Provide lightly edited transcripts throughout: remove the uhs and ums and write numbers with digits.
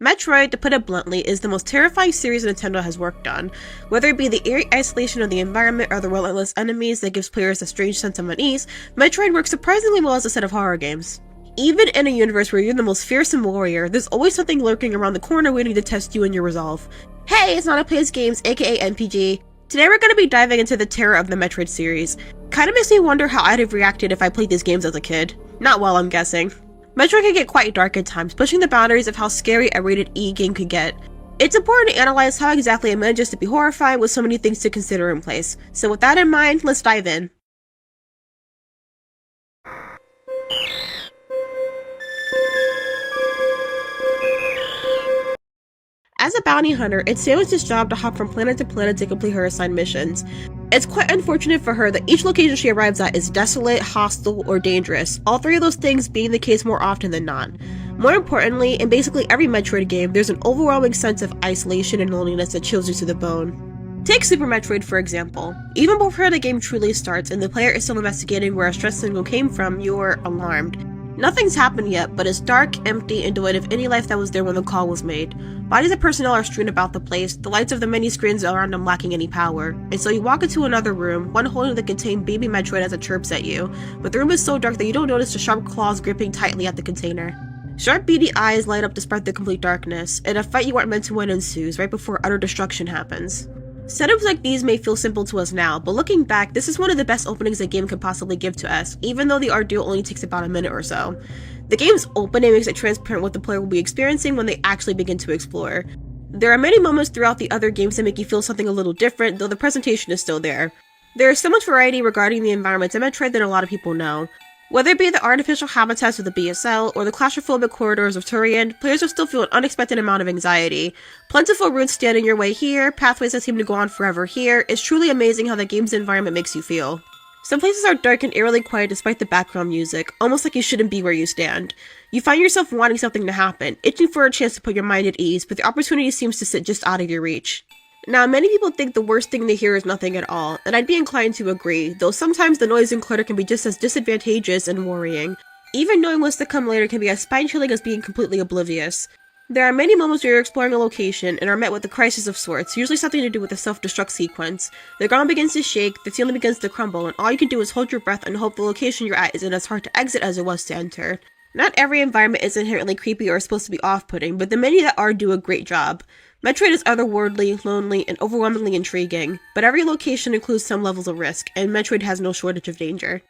Metroid, to put it bluntly, is the most terrifying series Nintendo has worked on. Whether it be the eerie isolation of the environment or the relentless enemies that gives players a strange sense of unease, Metroid works surprisingly well as a set of horror games. Even in a universe where you're the most fearsome warrior, there's always something lurking around the corner waiting to test you and your resolve. Hey, it's Not Plays Games, aka NPG. Today we're going to be diving into the terror of the Metroid series. Kinda makes me wonder how I'd have reacted if I played these games as a kid. Not well, I'm guessing. Metroid can get quite dark at times, pushing the boundaries of how scary a rated E game could get. It's important to analyze how exactly it manages to be horrifying with so many things to consider in place. So with that in mind, let's dive in. As a bounty hunter, it's Samus's job to hop from planet to planet to complete her assigned missions. It's quite unfortunate for her that each location she arrives at is desolate, hostile, or dangerous, all three of those things being the case more often than not. More importantly, in basically every Metroid game, there's an overwhelming sense of isolation and loneliness that chills you to the bone. Take Super Metroid for example. Even before the game truly starts and the player is still investigating where a stress signal came from, you're alarmed. Nothing's happened yet, but it's dark, empty, and devoid of any life that was there when the call was made. Bodies of personnel are strewn about the place, the lights of the many screens around them lacking any power. And so you walk into another room, one holding the contained baby Metroid as it chirps at you, but the room is so dark that you don't notice the sharp claws gripping tightly at the container. Sharp beady eyes light up despite the complete darkness, and a fight you aren't meant to win ensues right before utter destruction happens. Setups like these may feel simple to us now, but looking back, this is one of the best openings a game could possibly give to us, even though the ordeal only takes about a minute or so. The game's opening makes it transparent what the player will be experiencing when they actually begin to explore. There are many moments throughout the other games that make you feel something a little different, though the presentation is still there. There is so much variety regarding the environments in Metroid than a lot of people know. Whether it be the artificial habitats of the BSL or the claustrophobic corridors of Tourian, players will still feel an unexpected amount of anxiety. Plentiful routes stand in your way here, pathways that seem to go on forever here. It's truly amazing how the game's environment makes you feel. Some places are dark and eerily quiet despite the background music, almost like you shouldn't be where you stand. You find yourself wanting something to happen, itching for a chance to put your mind at ease, but the opportunity seems to sit just out of your reach. Now, many people think the worst thing to hear is nothing at all, and I'd be inclined to agree, though sometimes the noise and clutter can be just as disadvantageous and worrying. Even knowing what's to come later can be as spine-chilling as being completely oblivious. There are many moments where you're exploring a location and are met with a crisis of sorts, usually something to do with a self-destruct sequence. The ground begins to shake, the ceiling begins to crumble, and all you can do is hold your breath and hope the location you're at isn't as hard to exit as it was to enter. Not every environment is inherently creepy or supposed to be off-putting, but the many that are do a great job. Metroid is otherworldly, lonely, and overwhelmingly intriguing, but every location includes some levels of risk, and Metroid has no shortage of danger.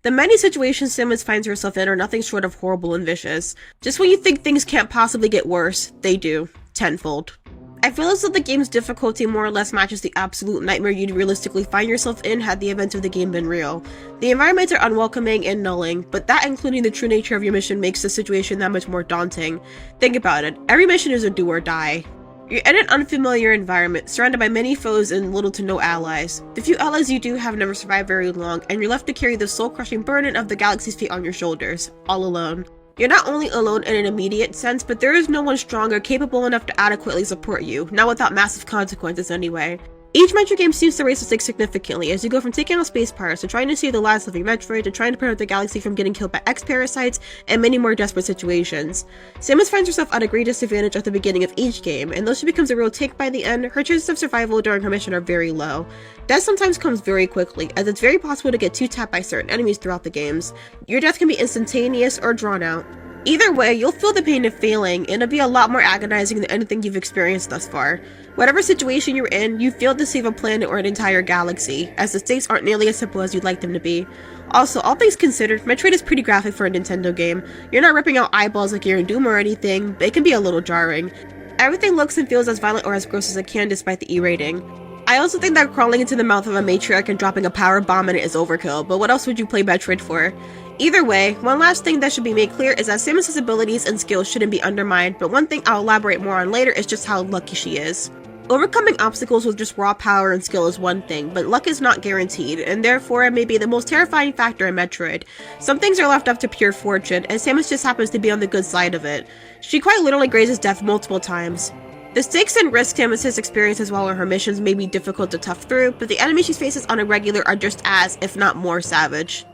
The many situations Samus finds herself in are nothing short of horrible and vicious. Just when you think things can't possibly get worse, they do. Tenfold. I feel as though the game's difficulty more or less matches the absolute nightmare you'd realistically find yourself in had the events of the game been real. The environments are unwelcoming and nulling, but that including the true nature of your mission makes the situation that much more daunting. Think about it, every mission is a do or die. You're in an unfamiliar environment, surrounded by many foes and little to no allies. The few allies you do have never survived very long, and you're left to carry the soul-crushing burden of the galaxy's fate on your shoulders, all alone. You're not only alone in an immediate sense, but there is no one strong or capable enough to adequately support you, not without massive consequences anyway. Each Metroid game seems to raise the stakes significantly as you go from taking out space pirates to trying to save the last living Metroid to trying to prevent the galaxy from getting killed by X-parasites and many more desperate situations. Samus finds herself at a great disadvantage at the beginning of each game, and though she becomes a real tank by the end, her chances of survival during her mission are very low. Death sometimes comes very quickly, as it's very possible to get two-tapped by certain enemies throughout the games. Your death can be instantaneous or drawn out. Either way, you'll feel the pain of failing, and it'll be a lot more agonizing than anything you've experienced thus far. Whatever situation you're in, you failed to save a planet or an entire galaxy, as the stakes aren't nearly as simple as you'd like them to be. Also, all things considered, Metroid is pretty graphic for a Nintendo game. You're not ripping out eyeballs like you're in Doom or anything, but it can be a little jarring. Everything looks and feels as violent or as gross as it can despite the E rating. I also think that crawling into the mouth of a matriarch and dropping a power bomb in it is overkill, but what else would you play Metroid for? Either way, one last thing that should be made clear is that Samus' abilities and skills shouldn't be undermined, but one thing I'll elaborate more on later is just how lucky she is. Overcoming obstacles with just raw power and skill is one thing, but luck is not guaranteed, and therefore it may be the most terrifying factor in Metroid. Some things are left up to pure fortune, and Samus just happens to be on the good side of it. She quite literally grazes death multiple times. The stakes and risks Samus experiences while on her missions may be difficult to tough through, but the enemies she faces on a regular are just as, if not more, savage.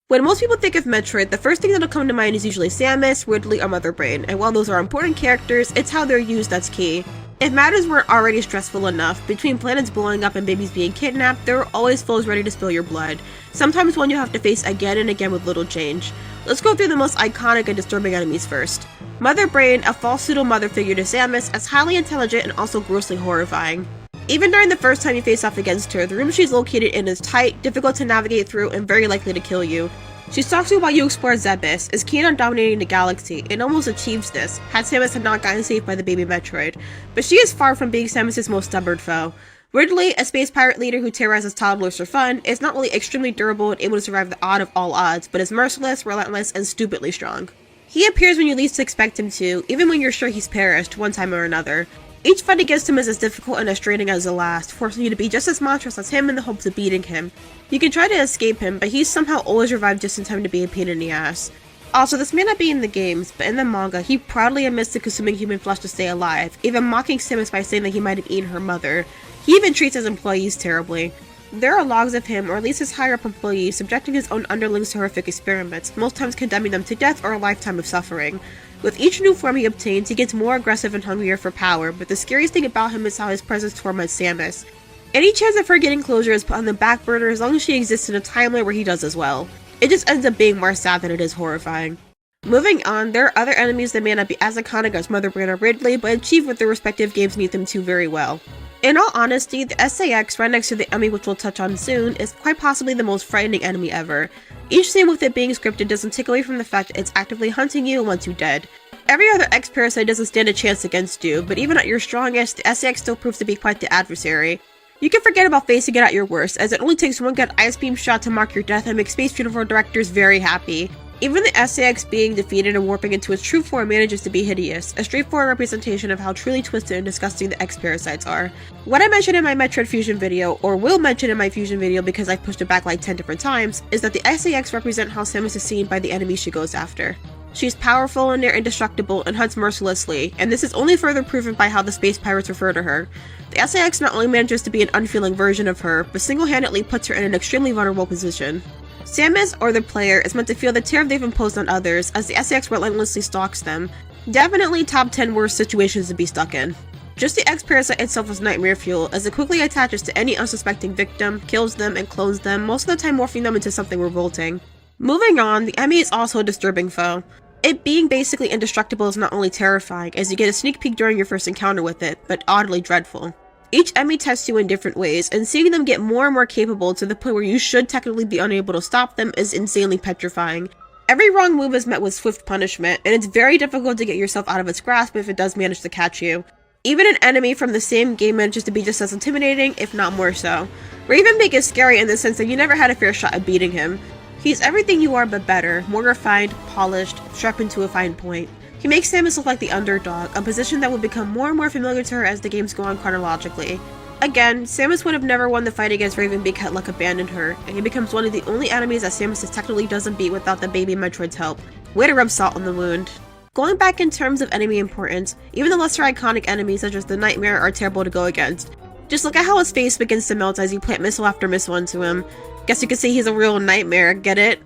When most people think of Metroid, the first thing that'll come to mind is usually Samus, Ridley, or Mother Brain, and while those are important characters, it's how they're used that's key. If matters weren't already stressful enough, between planets blowing up and babies being kidnapped, there are always foes ready to spill your blood, sometimes one you have to face again and again with little change. Let's go through the most iconic and disturbing enemies first. Mother Brain, a false pseudo-mother figure to Samus, is highly intelligent and also grossly horrifying. Even during the first time you face off against her, the room she's located in is tight, difficult to navigate through, and very likely to kill you. She stalks you while you explore Zebes, is keen on dominating the galaxy, and almost achieves this, had Samus had not gotten saved by the baby Metroid. But she is far from being Samus' most stubborn foe. Ridley, a space pirate leader who terrorizes toddlers for fun, is not only extremely durable and able to survive the odd of all odds, but is merciless, relentless, and stupidly strong. He appears when you least expect him to, even when you're sure he's perished, one time or another. Each fight against him is as difficult and as draining as the last, forcing you to be just as monstrous as him in the hopes of beating him. You can try to escape him, but he's somehow always revived just in time to be a pain in the ass. Also, this may not be in the games, but in the manga, he proudly admits to consuming human flesh to stay alive, even mocking Samus by saying that he might have eaten her mother. He even treats his employees terribly. There are logs of him, or at least his higher-up employees, subjecting his own underlings to horrific experiments, most times condemning them to death or a lifetime of suffering. With each new form he obtains, he gets more aggressive and hungrier for power, but the scariest thing about him is how his presence torments Samus. Any chance of her getting closure is put on the back burner as long as she exists in a timeline where he does as well. It just ends up being more sad than it is horrifying. Moving on, there are other enemies that may not be as iconic as Mother Brain or Ridley, but achieve what their respective games need them to very well. In all honesty, the SAX, right next to the Emmy which we'll touch on soon, is quite possibly the most frightening enemy ever. Each scene with it being scripted doesn't take away from the fact that it's actively hunting you and wants you dead. Every other X-Parasite doesn't stand a chance against you, but even at your strongest, the SAX still proves to be quite the adversary. You can forget about facing it at your worst, as it only takes one good ice beam shot to mark your death and make Space Funeral directors very happy. Even the SAX being defeated and warping into its true form manages to be hideous, a straightforward representation of how truly twisted and disgusting the X-Parasites are. What I mentioned in my Metroid Fusion video, or will mention in my Fusion video because I've pushed it back like 10 different times, is that the SAX represent how Samus is seen by the enemies she goes after. She's powerful and near indestructible and hunts mercilessly, and this is only further proven by how the space pirates refer to her. The SAX not only manages to be an unfeeling version of her, but single-handedly puts her in an extremely vulnerable position. Samus, or the player, is meant to feel the terror they've imposed on others, as the SAX relentlessly stalks them. Definitely top 10 worst situations to be stuck in. Just the X-Parasite itself is nightmare fuel, as it quickly attaches to any unsuspecting victim, kills them, and clones them, most of the time morphing them into something revolting. Moving on, the Emmy is also a disturbing foe. It being basically indestructible is not only terrifying, as you get a sneak peek during your first encounter with it, but oddly dreadful. Each Emmy tests you in different ways, and seeing them get more and more capable to the point where you should technically be unable to stop them is insanely petrifying. Every wrong move is met with swift punishment, and it's very difficult to get yourself out of its grasp if it does manage to catch you. Even an enemy from the same game manages to be just as intimidating, if not more so. Ravenbeak is scary in the sense that you never had a fair shot at beating him. He's everything you are but better, more refined, polished, sharpened to a fine point. He makes Samus look like the underdog, a position that will become more and more familiar to her as the games go on chronologically. Again, Samus would have never won the fight against Ravenbeak had luck abandoned her, and he becomes one of the only enemies that Samus technically doesn't beat without the baby Metroid's help. Way to rub salt on the wound. Going back in terms of enemy importance, even the lesser iconic enemies such as the Nightmare are terrible to go against. Just look at how his face begins to melt as you plant missile after missile into him. Guess you could say he's a real nightmare, get it?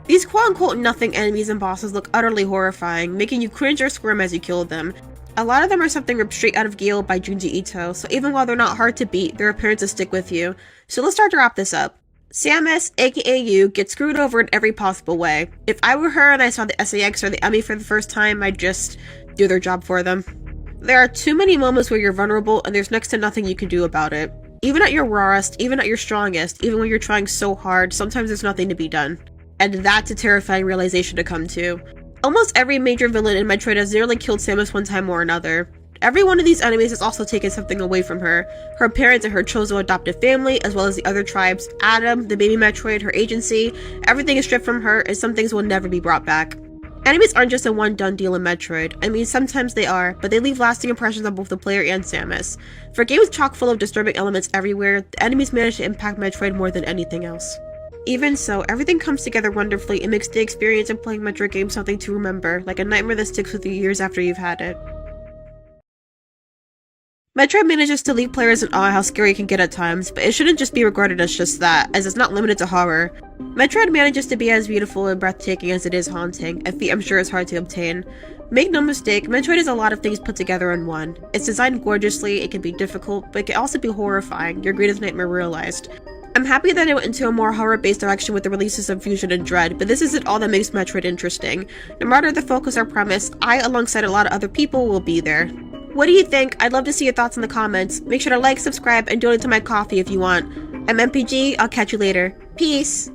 These quote-unquote nothing enemies and bosses look utterly horrifying, making you cringe or squirm as you kill them. A lot of them are something ripped straight out of Gale by Junji Ito, so even while they're not hard to beat, their appearances stick with you. So let's start to wrap this up. Samus, aka you, gets screwed over in every possible way. If I were her and I saw the SAX or the Emmy for the first time, I'd just do their job for them. There are too many moments where you're vulnerable and there's next to nothing you can do about it. Even at your rawest, even at your strongest, even when you're trying so hard, sometimes there's nothing to be done. And that's a terrifying realization to come to. Almost every major villain in Metroid has nearly killed Samus one time or another. Every one of these enemies has also taken something away from her. Her parents and her chosen adoptive family, as well as the other tribes, Adam, the baby Metroid, her agency, everything is stripped from her and some things will never be brought back. Enemies aren't just a one-done deal in Metroid. I mean, sometimes they are, but they leave lasting impressions on both the player and Samus. For games chock full of disturbing elements everywhere, the enemies manage to impact Metroid more than anything else. Even so, everything comes together wonderfully and makes the experience of playing Metroid games something to remember, like a nightmare that sticks with you years after you've had it. Metroid manages to leave players in awe how scary it can get at times, but it shouldn't just be regarded as just that, as it's not limited to horror. Metroid manages to be as beautiful and breathtaking as it is haunting, a feat I'm sure is hard to obtain. Make no mistake, Metroid is a lot of things put together in one. It's designed gorgeously, it can be difficult, but it can also be horrifying, your greatest nightmare realized. I'm happy that it went into a more horror-based direction with the releases of Fusion and Dread, but this isn't all that makes Metroid interesting. No matter the focus or premise, I, alongside a lot of other people, will be there. What do you think? I'd love to see your thoughts in the comments. Make sure to like, subscribe, and donate to my coffee if you want. I'm MPG, I'll catch you later. Peace!